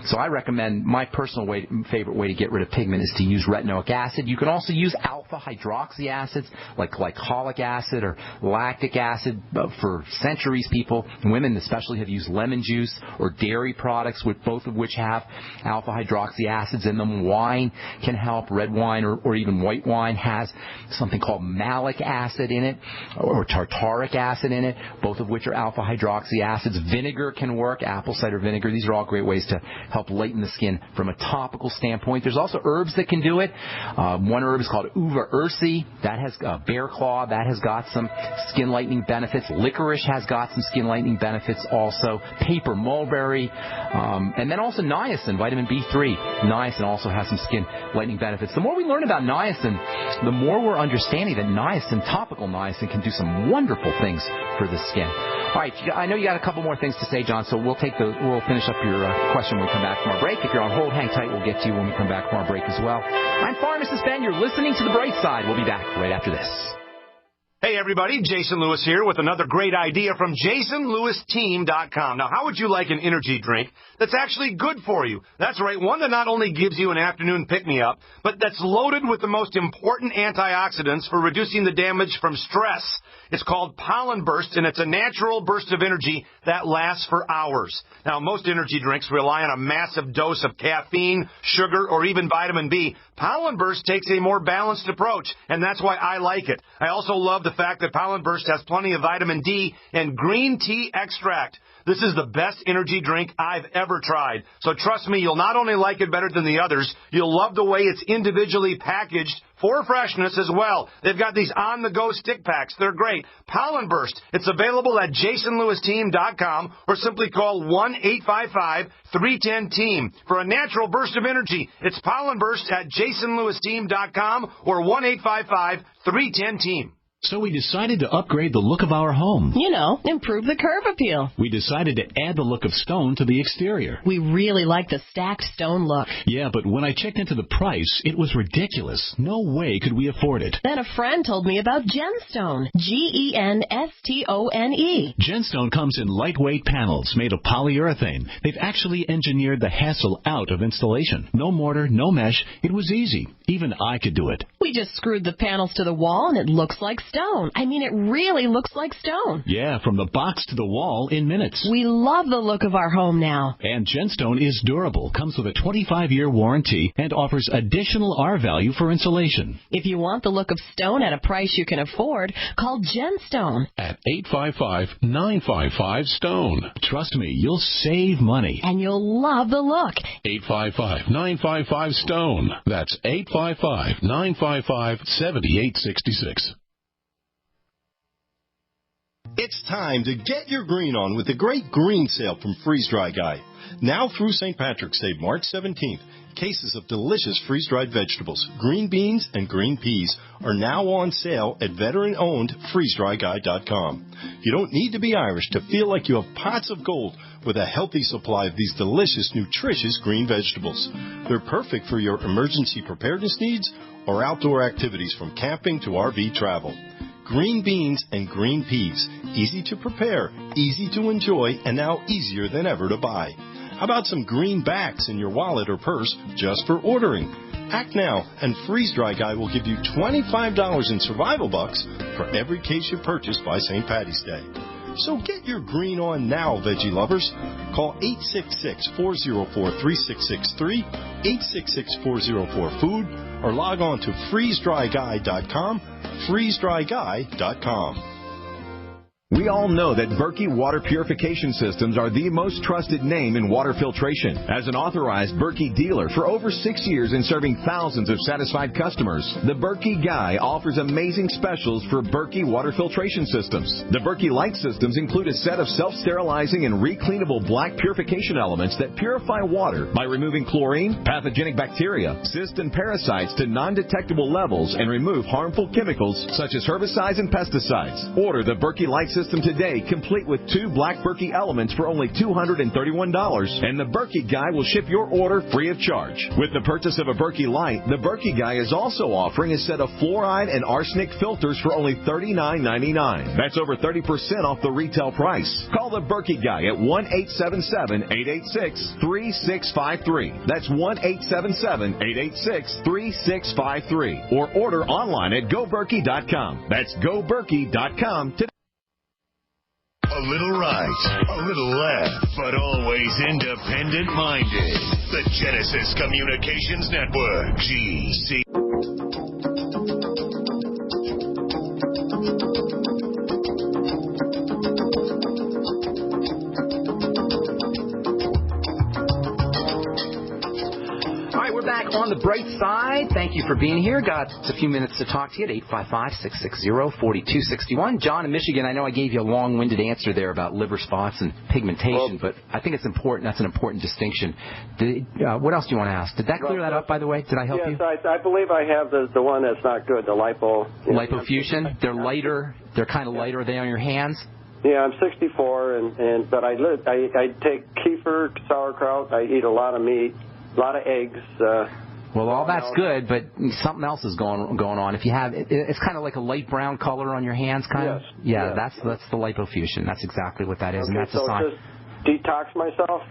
So I recommend, my personal favorite way to get rid of pigment is to use retinoic acid. You can also use alpha hydroxy acids like glycolic acid or lactic acid. For centuries, people, women especially, have used lemon juice or dairy products, with both of which have alpha hydroxy acids in them. Wine can help. Red wine or even white wine has something called malic acid in it, or tartaric acid in it, both of which are alpha hydroxy acids. Vinegar can work, apple cider vinegar. These are all great ways to help lighten the skin from a topical standpoint. There's also herbs that can do it. One herb is called uva ursi. That has bear claw. That has got some skin lightening benefits. Licorice has got some skin lightening benefits also. Paper mulberry. And then also niacin, vitamin B3. Niacin also has some skin lightening benefits. The more we learn about niacin, the more we're understanding that niacin, topical niacin, can do some wonderful things for the skin. All right, I know you got a couple more things to say, John, so we'll finish up your question when we come back from our break. If you're on hold, hang tight. We'll get to you when we come back from our break as well. I'm Pharmacist Ben. You're listening to The Bright Side. We'll be back right after this. Hey, everybody, Jason Lewis here with another great idea from JasonLewisTeam.com. Now, how would you like an energy drink that's actually good for you? That's right, one that not only gives you an afternoon pick-me-up, but that's loaded with the most important antioxidants for reducing the damage from stress. It's called Pollen Burst, and it's a natural burst of energy that lasts for hours. Now, most energy drinks rely on a massive dose of caffeine, sugar, or even vitamin B. Pollen Burst takes a more balanced approach, and that's why I like it. I also love the fact that Pollen Burst has plenty of vitamin D and green tea extract. This is the best energy drink I've ever tried. So trust me, you'll not only like it better than the others, you'll love the way it's individually packaged for freshness as well. They've got these on-the-go stick packs. They're great. Pollen Burst. It's available at JasonLewisTeam.com or simply call 1-855-310-TEAM. For a natural burst of energy, it's Pollen Burst at JasonLewisTeam.com or 1-855-310-TEAM. So we decided to upgrade the look of our home. You know, improve the curve appeal. We decided to add the look of stone to the exterior. We really like the stacked stone look. Yeah, but when I checked into the price, it was ridiculous. No way could we afford it. Then a friend told me about Genstone. Genstone. Genstone comes in lightweight panels made of polyurethane. They've actually engineered the hassle out of installation. No mortar, no mesh. It was easy. Even I could do it. We just screwed the panels to the wall and it looks like stone. I mean, it really looks like stone. Yeah, from the box to the wall in minutes. We love the look of our home now. And Genstone is durable, comes with a 25-year warranty, and offers additional R value for insulation. If you want the look of stone at a price you can afford, call Genstone at 855-955-STONE. Trust me, you'll save money. And you'll love the look. 855-955-STONE. That's 855-955-7866. It's time to get your green on with the great green sale from Freeze Dry Guy. Now through St. Patrick's Day, March 17th, cases of delicious freeze-dried vegetables, green beans, and green peas are now on sale at veteran-owned freezedryguy.com. You don't need to be Irish to feel like you have pots of gold with a healthy supply of these delicious, nutritious green vegetables. They're perfect for your emergency preparedness needs or outdoor activities from camping to RV travel. Green beans and green peas, easy to prepare, easy to enjoy, and now easier than ever to buy. How about some greenbacks in your wallet or purse just for ordering? Act now, and Freeze Dry Guy will give you $25 in survival bucks for every case you purchase by St. Patty's Day. So get your green on now, veggie lovers. Call 866-404-3663, 866-404-FOOD, or log on to freezedryguy.com, freezedryguy.com. We all know that Berkey Water Purification Systems are the most trusted name in water filtration. As an authorized Berkey dealer for over 6 years and serving thousands of satisfied customers, the Berkey Guy offers amazing specials for Berkey Water Filtration Systems. The Berkey Light Systems include a set of self-sterilizing and recleanable black purification elements that purify water by removing chlorine, pathogenic bacteria, cysts, and parasites to non-detectable levels and remove harmful chemicals such as herbicides and pesticides. Order the Berkey Light System today, complete with 2 black Berkey elements for only $231, and the Berkey Guy will ship your order free of charge. With the purchase of a Berkey Light, the Berkey Guy is also offering a set of fluoride and arsenic filters for only $39.99. That's over 30% off the retail price. Call the Berkey Guy at 1-877-886-3653. That's 1-877-886-3653. Or order online at goberkey.com. That's goberkey.com today. A little right, a little left, but always independent-minded. The Genesis Communications Network, GC. On the bright side, thank you for being here. Got a few minutes to talk to you at 855-660-4261. John in Michigan, I know I gave you a long-winded answer there about liver spots and pigmentation, but I think it's important. That's an important distinction. What else do you want to ask? Did that clear that up, by the way? Did I help you? Yes, I believe I have the one that's not good, the Lipofusion. They're lighter. They're kind of lighter. Are they on your hands? Yeah, I'm 64, but I take kefir, sauerkraut. I eat a lot of meat, a lot of eggs. Well, all that's good, but something else is going on. If you have, it's kind of like a light brown color on your hands, kind of. Yeah, that's the lipofusion. That's exactly what that is, and that's a sign. Just detox myself.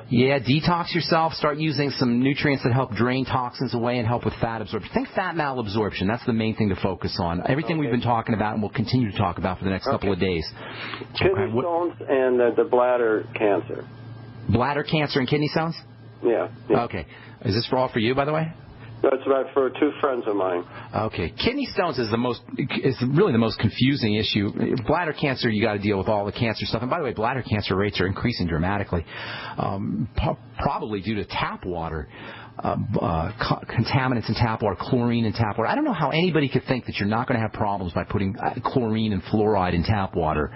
Yeah, detox yourself. Start using some nutrients that help drain toxins away and help with fat absorption. Think fat malabsorption. That's the main thing to focus on. Everything we've been talking about and we'll continue to talk about for the next couple of days. Kidney stones and the bladder cancer. Bladder cancer and kidney stones? Yeah. Okay. Is this for you, by the way? That's right, for 2 friends of mine. Okay. Kidney stones is really the most confusing issue. Bladder cancer, you got to deal with all the cancer stuff. And by the way, bladder cancer rates are increasing dramatically, probably due to tap water. Contaminants in tap water, chlorine in tap water. I don't know how anybody could think that you're not going to have problems by putting chlorine and fluoride in tap water.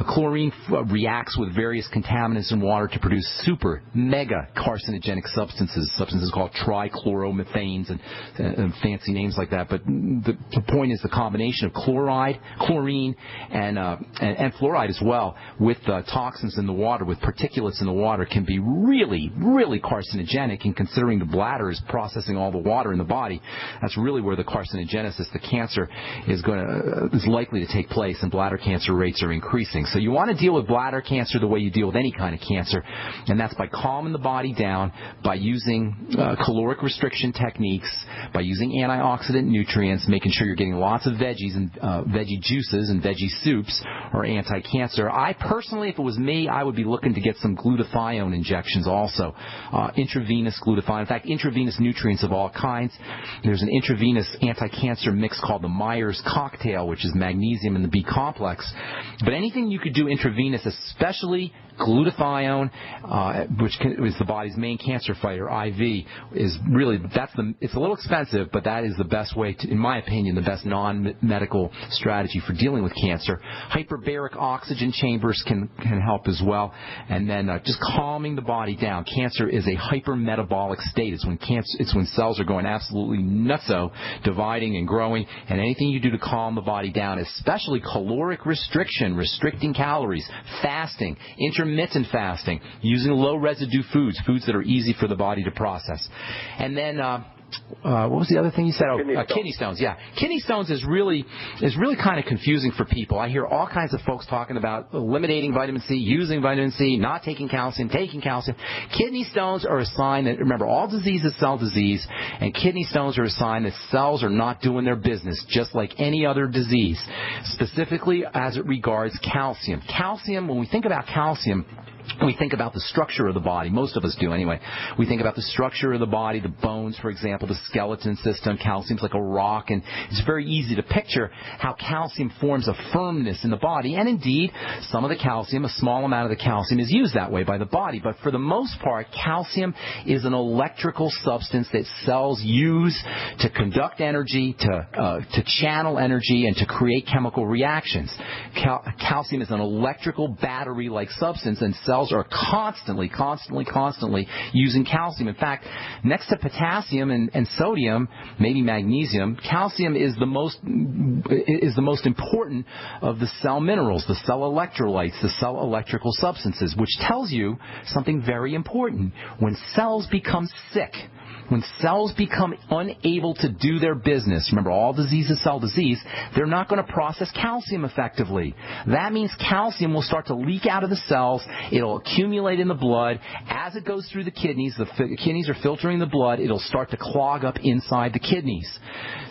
Chlorine reacts with various contaminants in water to produce super, mega carcinogenic substances called trichloromethanes and fancy names like that. But the point is the combination of chlorine, and fluoride as well with toxins in the water, with particulates in the water, can be really, really carcinogenic. And considering the bladder is processing all the water in the body, that's really where the carcinogenesis, the cancer, is likely to take place, and bladder cancer rates are increasing. So you want to deal with bladder cancer the way you deal with any kind of cancer, and that's by calming the body down, by using caloric restriction techniques, by using antioxidant nutrients, making sure you're getting lots of veggies and veggie juices and veggie soups are anti-cancer. I personally, if it was me, I would be looking to get some glutathione injections also, intravenous glutathione. In fact, fact, intravenous nutrients of all kinds. There's an intravenous anti-cancer mix called the Myers cocktail, which is magnesium and the B complex. But anything you could do intravenous, especially glutathione, which is the body's main cancer fighter, IV, is really, it's a little expensive, but that is the best way to, in my opinion, the best non-medical strategy for dealing with cancer. Hyperbaric oxygen chambers can help as well. And then just calming the body down. Cancer is a hypermetabolic state. It's when cells are going absolutely nutso, dividing and growing, and anything you do to calm the body down, especially caloric restriction, restricting calories, fasting, intermittent fasting, using low residue foods that are easy for the body to process. And then what was the other thing you said? Kidney stones. Yeah, kidney stones is really kind of confusing for people. I hear all kinds of folks talking about eliminating vitamin C, using vitamin C, not taking calcium, taking calcium. Kidney stones are a sign that, remember, all disease is cell disease, and kidney stones are a sign that cells are not doing their business, just like any other disease, specifically as it regards calcium. Calcium, when we think about calcium, we think about the structure of the body. Most of us do anyway. We think about the structure of the body, the bones, for example, the skeleton system. Calcium's like a rock, and it's very easy to picture how calcium forms a firmness in the body. And indeed, some of the calcium, a small amount of the calcium, is used that way by the body. But for the most part, calcium is an electrical substance that cells use to conduct energy, to channel energy, and to create chemical reactions. Calcium is an electrical battery-like substance, and cells are constantly using calcium. In fact, next to potassium and sodium, maybe magnesium, calcium is the most important of the cell minerals, the cell electrolytes, the cell electrical substances, which tells you something very important. When cells become sick, when cells become unable to do their business, remember, all disease is cell disease, they're not going to process calcium effectively. That means calcium will start to leak out of the cells. It'll accumulate in the blood. As it goes through the kidneys are filtering the blood. It'll start to clog up inside the kidneys.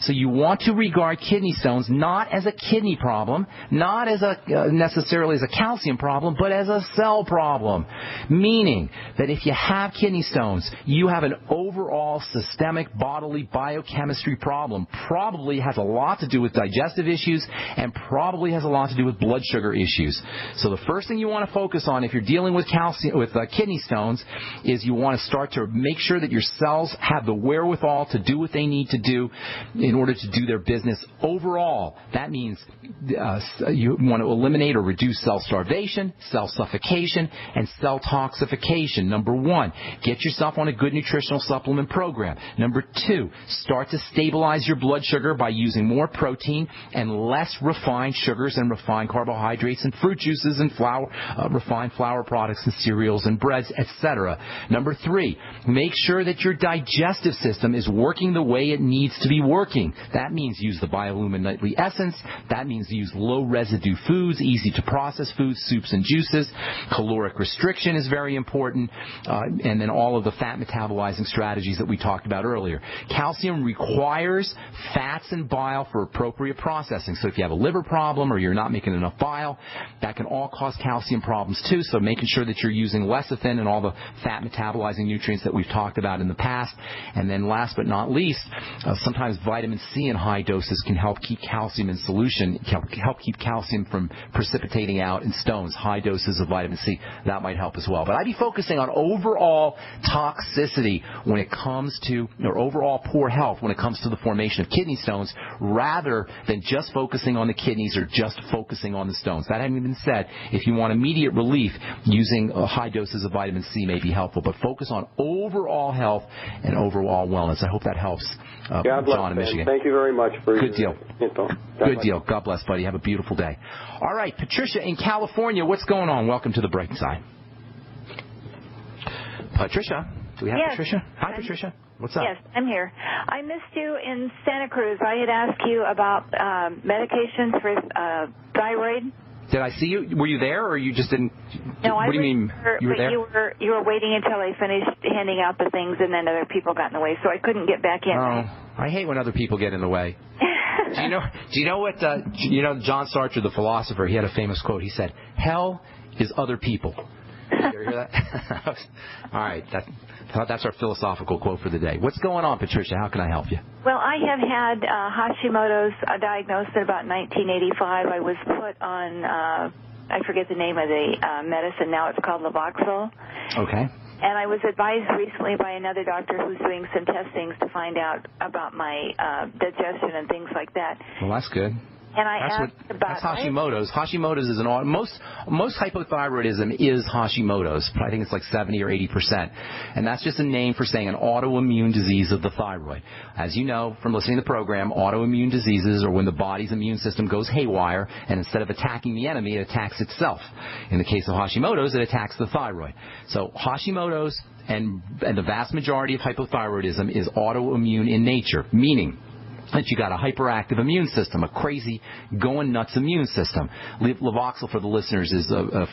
So you want to regard kidney stones not as a kidney problem, not as necessarily as a calcium problem, but as a cell problem. Meaning that if you have kidney stones, you have an overall systemic bodily biochemistry problem. Probably has a lot to do with digestive issues, and probably has a lot to do with blood sugar issues. So the first thing you want to focus on if you're dealing with kidney stones is you want to start to make sure that your cells have the wherewithal to do what they need to do in order to do their business overall. That means you want to eliminate or reduce cell starvation, cell suffocation, and cell toxification. Number one, get yourself on a good nutritional supplement program. Number two, start to stabilize your blood sugar by using more protein and less refined sugars and refined carbohydrates and fruit juices and refined flour products and cereals and breads, etc. Number three, make sure that your digestive system is working the way it needs to be working. That means use the Biolumin Nightly Essence. That means use low residue foods, easy to process foods, soups and juices. Caloric restriction is very important. And then all of the fat metabolizing strategies that we talked about earlier. Calcium requires fats and bile for appropriate processing. So if you have a liver problem or you're not making enough bile, that can all cause calcium problems too. So making sure that you're using lecithin and all the fat metabolizing nutrients that we've talked about in the past. And then last but not least, sometimes vitamin C in high doses can help keep calcium in solution, help keep calcium from precipitating out in stones. High doses of vitamin C, that might help as well. But I'd be focusing on overall toxicity when it comes to, or overall poor health when it comes to the formation of kidney stones, rather than just focusing on the kidneys or just focusing on the stones. That having been said, if you want immediate relief, using high doses of vitamin C may be helpful, but focus on overall health and overall wellness. I hope that helps. John in Michigan. Thank you very much for Good deal. Info. Good deal. God bless, buddy. Have a beautiful day. All right, Patricia in California, what's going on? Welcome to the Brightside. Patricia, do we have Patricia? Hi, Patricia. What's up? Yes, I'm here. I missed you in Santa Cruz. I had asked you about medications for thyroid. Did I see you? Were you there, or you just didn't? No, what do you mean? You were there? You were waiting until I finished handing out the things, and then other people got in the way, so I couldn't get back in. Oh, I hate when other people get in the way. Do you know what? John Sartre, the philosopher, he had a famous quote. He said, "Hell is other people." You ever hear that? All right. That's our philosophical quote for the day. What's going on, Patricia? How can I help you? Well, I have had Hashimoto's diagnosed in about 1985. I was put on, I forget the name of the medicine. Now it's called Levoxyl. Okay. And I was advised recently by another doctor who's doing some testings to find out about my digestion and things like that. Well, that's good. And that's Hashimoto's. Hashimoto's is most hypothyroidism is Hashimoto's. I think it's like 70 or 80%. And that's just a name for saying an autoimmune disease of the thyroid. As you know from listening to the program, autoimmune diseases are when the body's immune system goes haywire, and instead of attacking the enemy, it attacks itself. In the case of Hashimoto's, it attacks the thyroid. So Hashimoto's and the vast majority of hypothyroidism is autoimmune in nature, meaning that you got a hyperactive immune system, a crazy, going nuts immune system. Levoxyl, for the listeners, is a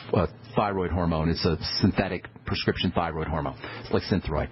thyroid hormone. It's a synthetic prescription thyroid hormone. It's like Synthroid.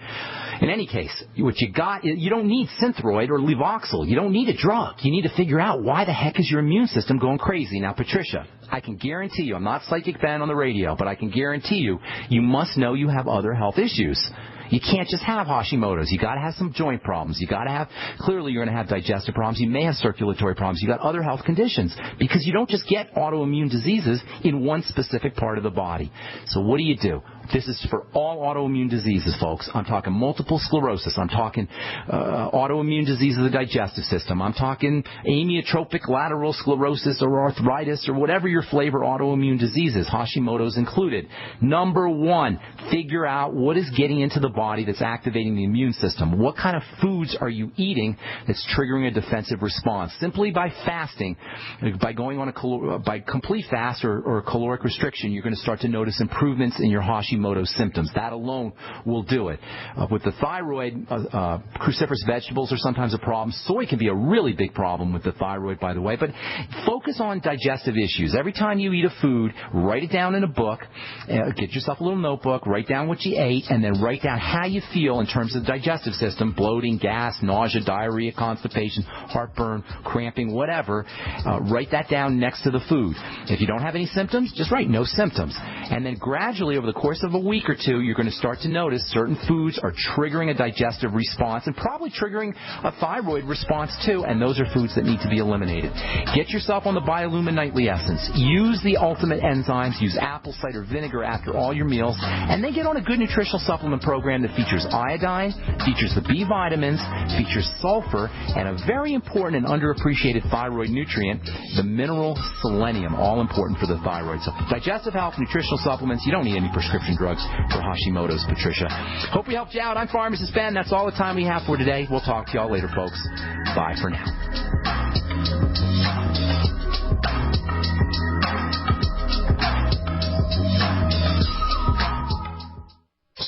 In any case, what you got, you don't need Synthroid or Levoxyl. You don't need a drug. You need to figure out why the heck is your immune system going crazy. Now, Patricia, I can guarantee you, I'm not Psychic Ben on the radio, but I can guarantee you, you must know you have other health issues. You can't just have Hashimoto's. You got to have some joint problems. You got to have, clearly you're going to have digestive problems. You may have circulatory problems. You got other health conditions because you don't just get autoimmune diseases in one specific part of the body. So what do? This is for all autoimmune diseases, folks. I'm talking multiple sclerosis. I'm talking autoimmune disease of the digestive system. I'm talking amyotrophic lateral sclerosis or arthritis or whatever your flavor autoimmune disease is, Hashimoto's included. Number one, figure out what is getting into the body that's activating the immune system. What kind of foods are you eating that's triggering a defensive response? Simply by fasting, by going on by complete fast or caloric restriction, you're going to start to notice improvements in your Hashimoto's symptoms. That alone will do it. With the thyroid, cruciferous vegetables are sometimes a problem. Soy can be a really big problem with the thyroid, by the way. But focus on digestive issues. Every time you eat a food, write it down in a book. Get yourself a little notebook. Write down what you ate, and then write down how you feel in terms of the digestive system: bloating, gas, nausea, diarrhea, constipation, heartburn, cramping, whatever. Write that down next to the food. If you don't have any symptoms, just write no symptoms. And then gradually, over the course of a week or two, you're going to start to notice certain foods are triggering a digestive response and probably triggering a thyroid response too, and those are foods that need to be eliminated. Get yourself on the Biolumin Nightly Essence. Use the ultimate enzymes. Use apple cider vinegar after all your meals, and then get on a good nutritional supplement program that features iodine, features the B vitamins, features sulfur, and a very important and underappreciated thyroid nutrient, the mineral selenium, all important for the thyroid. So digestive health, nutritional supplements, you don't need any prescription drugs for Hashimoto's, Patricia. Hope we helped you out. I'm Pharmacist Ben. That's all the time we have for today. We'll talk to y'all later, folks. Bye for now.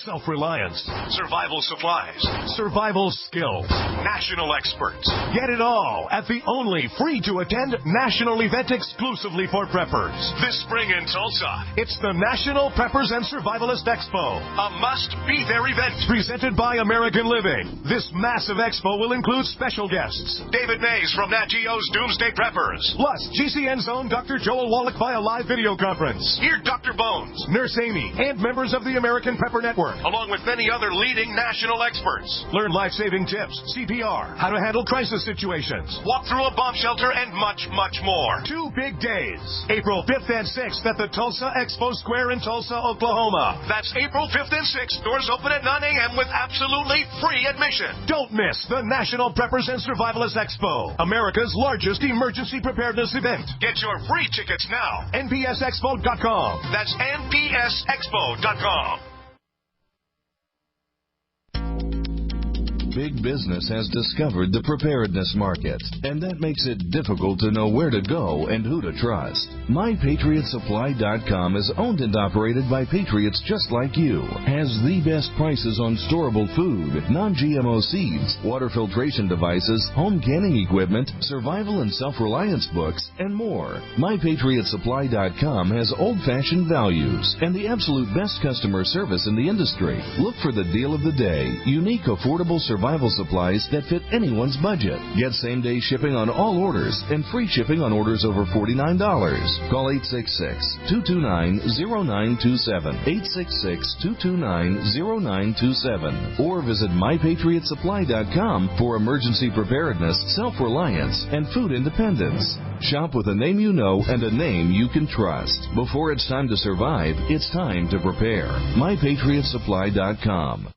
Self-reliance, survival supplies, survival skills, national experts. Get it all at the only free-to-attend national event exclusively for preppers. This spring in Tulsa, it's the National Preppers and Survivalist Expo, a must-be-there event presented by American Living. This massive expo will include special guests: David Mays from Nat Geo's Doomsday Preppers, plus GCN's own Dr. Joel Wallach via live video conference. Hear Dr. Bones, Nurse Amy, and members of the American Prepper Network, along with many other leading national experts. Learn life-saving tips, CPR, how to handle crisis situations, walk through a bomb shelter, and much, much more. 2 big days, April 5th and 6th at the Tulsa Expo Square in Tulsa, Oklahoma. That's April 5th and 6th. Doors open at 9 a.m. with absolutely free admission. Don't miss the National Preppers and Survivalists Expo, America's largest emergency preparedness event. Get your free tickets now. NPSExpo.com. That's NPSExpo.com. Big business has discovered the preparedness market, and that makes it difficult to know where to go and who to trust. MyPatriotSupply.com is owned and operated by patriots just like you. Has the best prices on storable food, non-GMO seeds, water filtration devices, home canning equipment, survival and self-reliance books, and more. MyPatriotSupply.com has old-fashioned values and the absolute best customer service in the industry. Look for the deal of the day: unique, affordable survival survival supplies that fit anyone's budget. Get same-day shipping on all orders and free shipping on orders over $49. Call 866-229-0927, 866-229-0927, or visit mypatriotsupply.com for emergency preparedness, self-reliance, and food independence. Shop with a name you know and a name you can trust. Before it's time to survive, it's time to prepare. mypatriotsupply.com.